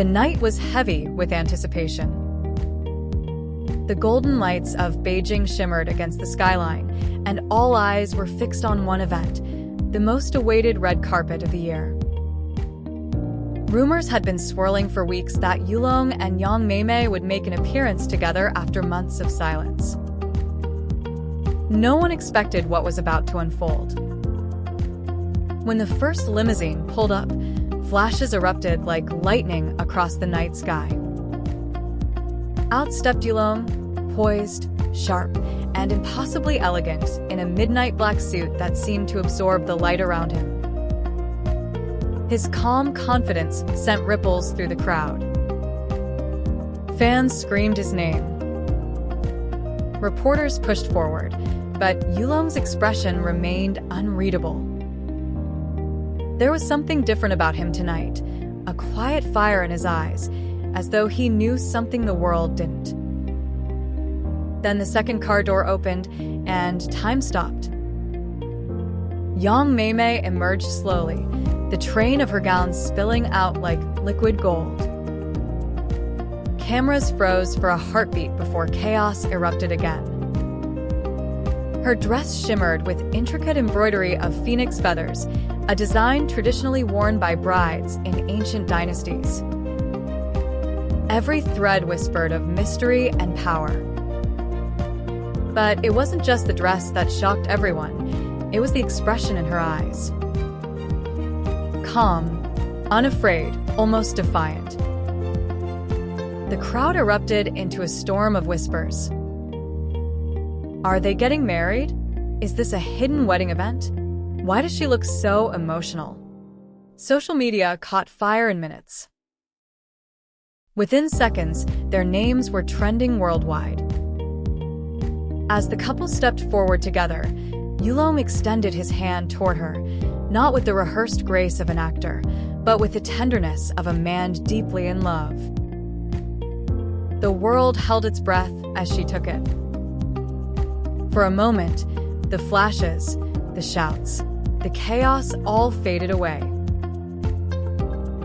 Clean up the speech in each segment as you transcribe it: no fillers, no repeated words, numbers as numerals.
The night was heavy with anticipation. The golden lights of Beijing shimmered against the skyline, and all eyes were fixed on one event, the most awaited red carpet of the year. Rumors had been swirling for weeks that YuLong and young Mei Mei would make an appearance together after months of silence. No one expected what was about to unfold. When the first limousine pulled up, flashes erupted like lightning across the night sky. Out stepped YuLong, poised, sharp, and impossibly elegant in a midnight black suit that seemed to absorb the light around him. His calm confidence sent ripples through the crowd. Fans screamed his name. Reporters pushed forward, but YuLong's expression remained unreadable. There was something different about him tonight, a quiet fire in his eyes, as though he knew something the world didn't. Then the second car door opened, and time stopped. Young Mei Mei emerged slowly, the train of her gown spilling out like liquid gold. Cameras froze for a heartbeat before chaos erupted again. Her dress shimmered with intricate embroidery of phoenix feathers, a design traditionally worn by brides in ancient dynasties. Every thread whispered of mystery and power. But it wasn't just the dress that shocked everyone, it was the expression in her eyes. Calm, unafraid, almost defiant. The crowd erupted into a storm of whispers. Are they getting married? Is this a hidden wedding event? Why does she look so emotional? Social media caught fire in minutes. Within seconds, their names were trending worldwide. As the couple stepped forward together, YuLong extended his hand toward her, not with the rehearsed grace of an actor, but with the tenderness of a man deeply in love. The world held its breath as she took it. For a moment, the flashes, the shouts, the chaos all faded away.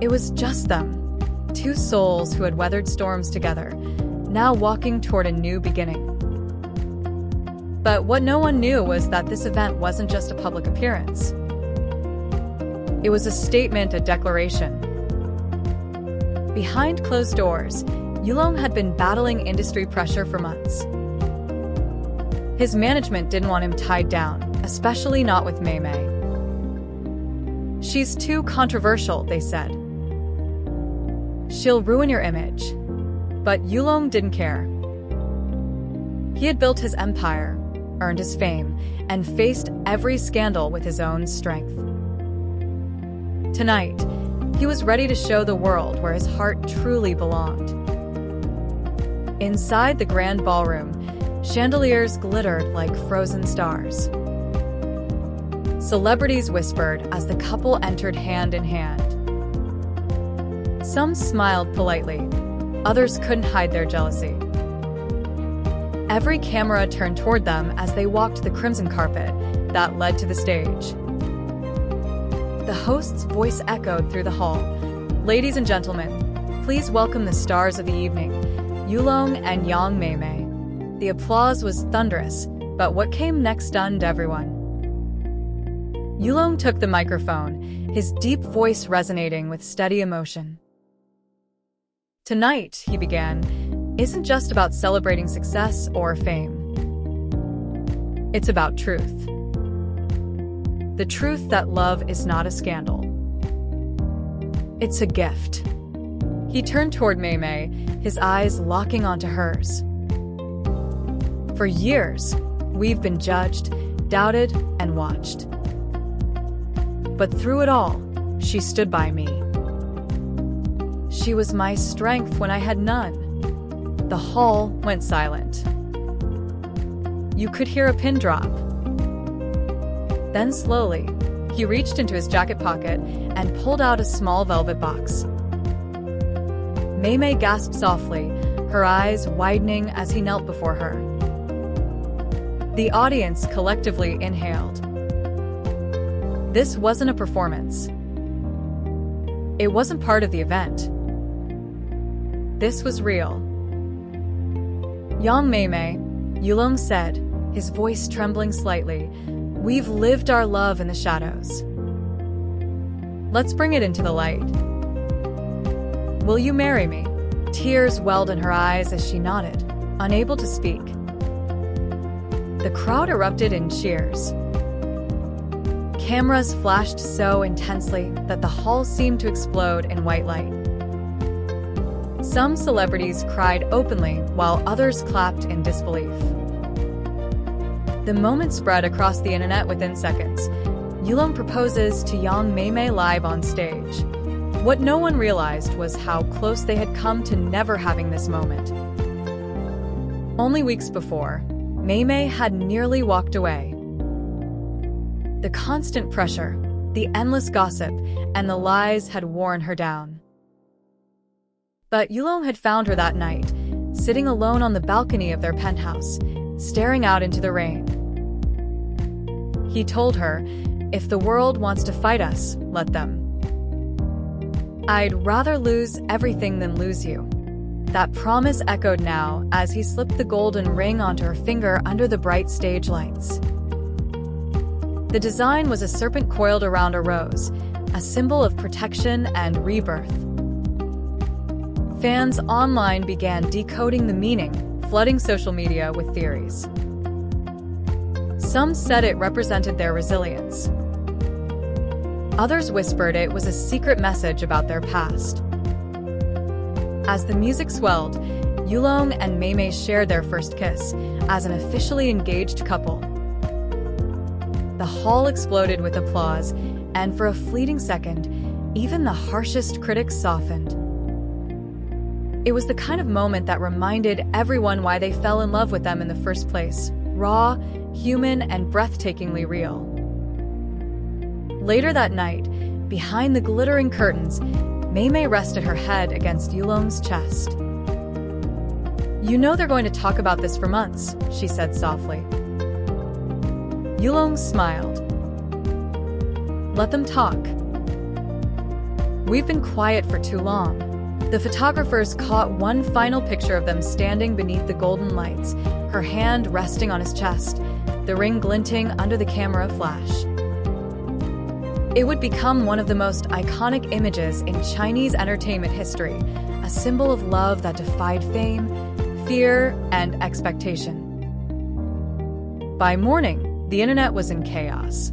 It was just them, two souls who had weathered storms together, now walking toward a new beginning. But what no one knew was that this event wasn't just a public appearance. It was a statement, a declaration. Behind closed doors, YuLong had been battling industry pressure for months. His management didn't want him tied down, especially not with Mei Mei. She's too controversial, they said. She'll ruin your image. But YuLong didn't care. He had built his empire, earned his fame, and faced every scandal with his own strength. Tonight, he was ready to show the world where his heart truly belonged. Inside the grand ballroom, chandeliers glittered like frozen stars. Celebrities whispered as the couple entered hand in hand. Some smiled politely, others couldn't hide their jealousy. Every camera turned toward them as they walked the crimson carpet that led to the stage. The host's voice echoed through the hall. Ladies and gentlemen, please welcome the stars of the evening, YuLong and young Mei Mei. The applause was thunderous, but what came next stunned everyone. YuLong took the microphone, his deep voice resonating with steady emotion. Tonight, he began, isn't just about celebrating success or fame. It's about truth. The truth that love is not a scandal. It's a gift. He turned toward Mei Mei, his eyes locking onto hers. For years, we've been judged, doubted, and watched. But through it all, she stood by me. She was my strength when I had none. The hall went silent. You could hear a pin drop. Then slowly, he reached into his jacket pocket and pulled out a small velvet box. Mei Mei gasped softly, her eyes widening as he knelt before her. The audience collectively inhaled. This wasn't a performance. It wasn't part of the event. This was real. Young Mei Mei, YuLong said, his voice trembling slightly, "We've lived our love in the shadows. Let's bring it into the light. Will you marry me?" Tears welled in her eyes as she nodded, unable to speak. The crowd erupted in cheers. Cameras flashed so intensely that the hall seemed to explode in white light. Some celebrities cried openly while others clapped in disbelief. The moment spread across the internet within seconds. YuLong proposes to young Mei Mei live on stage. What no one realized was how close they had come to never having this moment. Only weeks before, Mei Mei had nearly walked away. The constant pressure, the endless gossip, and the lies had worn her down. But YuLong had found her that night, sitting alone on the balcony of their penthouse, staring out into the rain. He told her, "If the world wants to fight us, let them. I'd rather lose everything than lose you." That promise echoed now as he slipped the golden ring onto her finger under the bright stage lights. The design was a serpent coiled around a rose, a symbol of protection and rebirth. Fans online began decoding the meaning, flooding social media with theories. Some said it represented their resilience. Others whispered it was a secret message about their past. As the music swelled, YuLong and Mei Mei shared their first kiss as an officially engaged couple. The hall exploded with applause, and for a fleeting second, even the harshest critics softened. It was the kind of moment that reminded everyone why they fell in love with them in the first place: raw, human, and breathtakingly real. Later that night, behind the glittering curtains, Mei Mei rested her head against YuLong's chest. "You know they're going to talk about this for months," she said softly. YuLong smiled. "Let them talk. We've been quiet for too long." The photographers caught one final picture of them standing beneath the golden lights, her hand resting on his chest, the ring glinting under the camera flash. It would become one of the most iconic images in Chinese entertainment history, a symbol of love that defied fame, fear, and expectation. By morning, the internet was in chaos.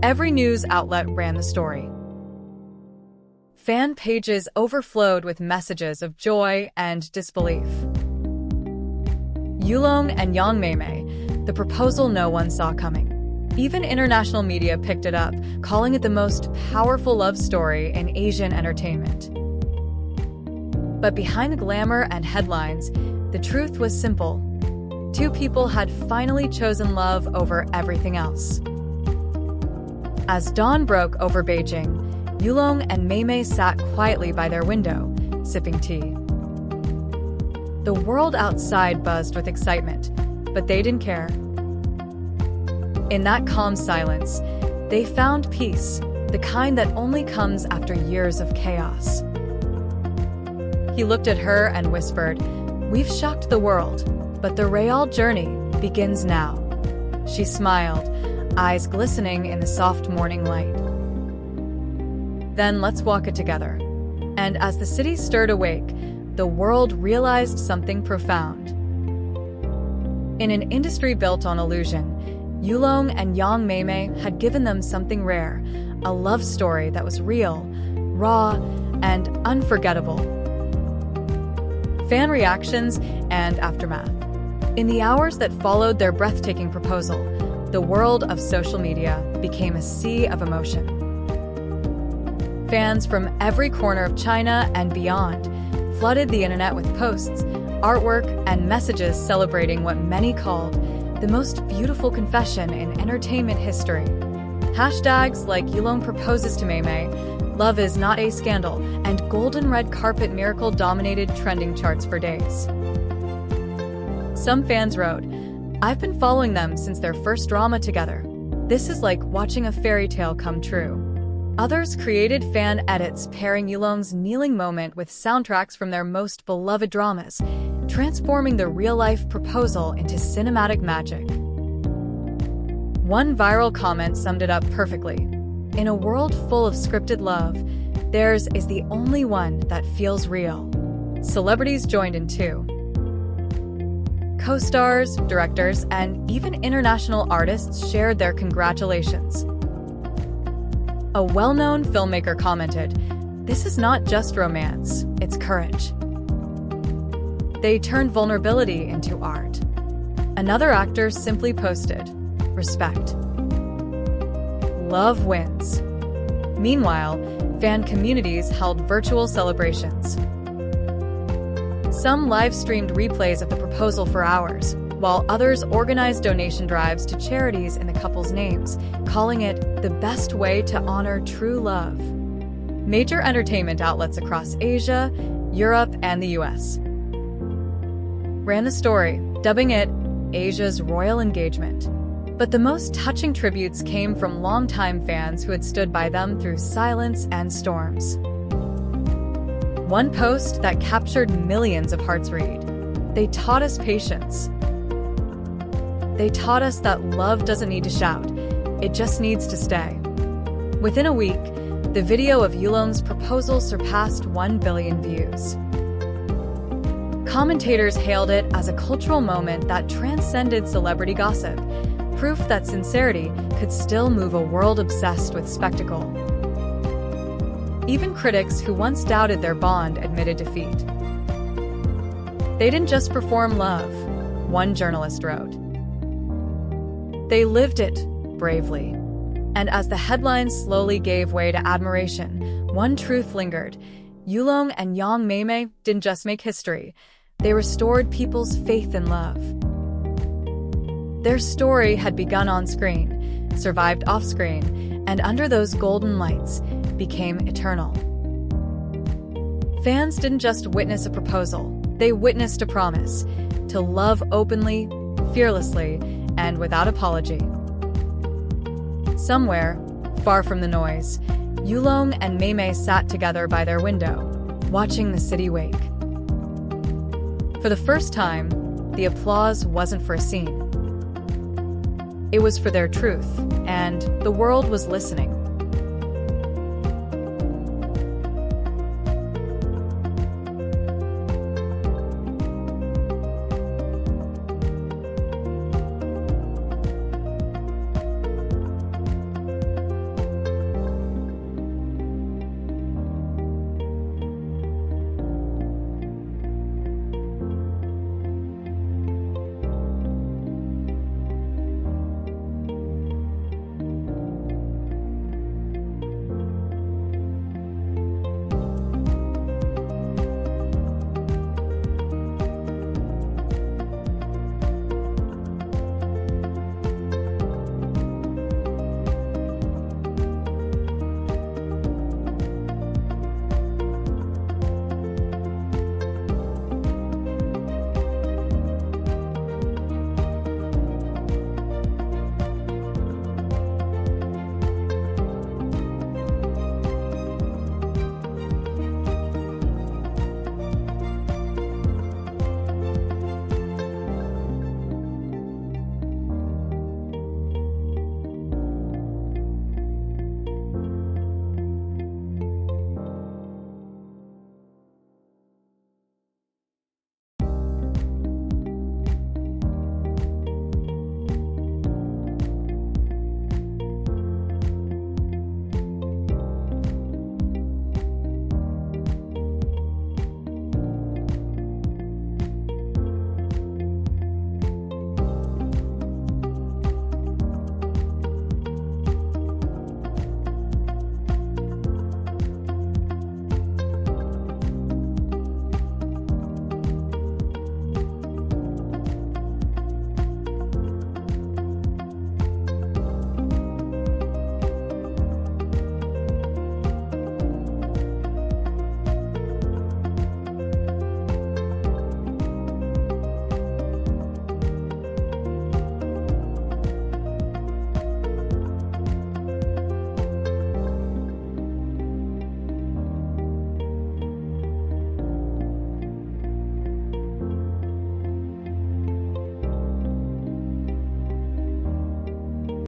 Every news outlet ran the story. Fan pages overflowed with messages of joy and disbelief. YuLong and young Mei Mei, the proposal no one saw coming. Even international media picked it up, calling it the most powerful love story in Asian entertainment. But behind the glamour and headlines, the truth was simple. Two people had finally chosen love over everything else. As dawn broke over Beijing, YuLong and Mei Mei sat quietly by their window, sipping tea. The world outside buzzed with excitement, but they didn't care. In that calm silence, they found peace, the kind that only comes after years of chaos. He looked at her and whispered, "We've shocked the world, but the real journey begins now." She smiled, eyes glistening in the soft morning light. "Then let's walk it together." And as the city stirred awake, the world realized something profound. In an industry built on illusion, YuLong and young Mei Mei had given them something rare, a love story that was real, raw, and unforgettable. Fan reactions and aftermath. In the hours that followed their breathtaking proposal, the world of social media became a sea of emotion. Fans from every corner of China and beyond flooded the internet with posts, artwork, and messages celebrating what many called the most beautiful confession in entertainment history. Hashtags like YuLong proposes to Mei Mei, love is not a scandal, and golden red carpet miracle dominated trending charts for days. Some fans wrote, "I've been following them since their first drama together. This is like watching a fairy tale come true." Others created fan edits pairing YuLong's kneeling moment with soundtracks from their most beloved dramas, transforming the real-life proposal into cinematic magic. One viral comment summed it up perfectly. In a world full of scripted love, theirs is the only one that feels real. Celebrities joined in too. Co-stars, directors, and even international artists shared their congratulations. A well-known filmmaker commented, "This is not just romance, it's courage." They turned vulnerability into art. Another actor simply posted, "Respect. Love wins." Meanwhile, fan communities held virtual celebrations. Some live-streamed replays of the proposal for hours, while others organized donation drives to charities in the couple's names, calling it the best way to honor true love. Major entertainment outlets across Asia, Europe, and the US ran the story, dubbing it Asia's royal engagement. But the most touching tributes came from longtime fans who had stood by them through silence and storms. One post that captured millions of hearts read, "They taught us patience. They taught us that love doesn't need to shout, it just needs to stay." Within a week, the video of YuLong's proposal surpassed 1 billion views. Commentators hailed it as a cultural moment that transcended celebrity gossip, proof that sincerity could still move a world obsessed with spectacle. Even critics who once doubted their bond admitted defeat. "They didn't just perform love," one journalist wrote. "They lived it bravely." And as the headlines slowly gave way to admiration, one truth lingered. YuLong and Mei Mei didn't just make history, they restored people's faith in love. Their story had begun on screen, survived off-screen, and under those golden lights, became eternal. Fans didn't just witness a proposal, they witnessed a promise to love openly, fearlessly, and without apology. Somewhere, far from the noise, YuLong and Mei Mei sat together by their window, watching the city wake. For the first time, the applause wasn't for a scene. It was for their truth, and the world was listening.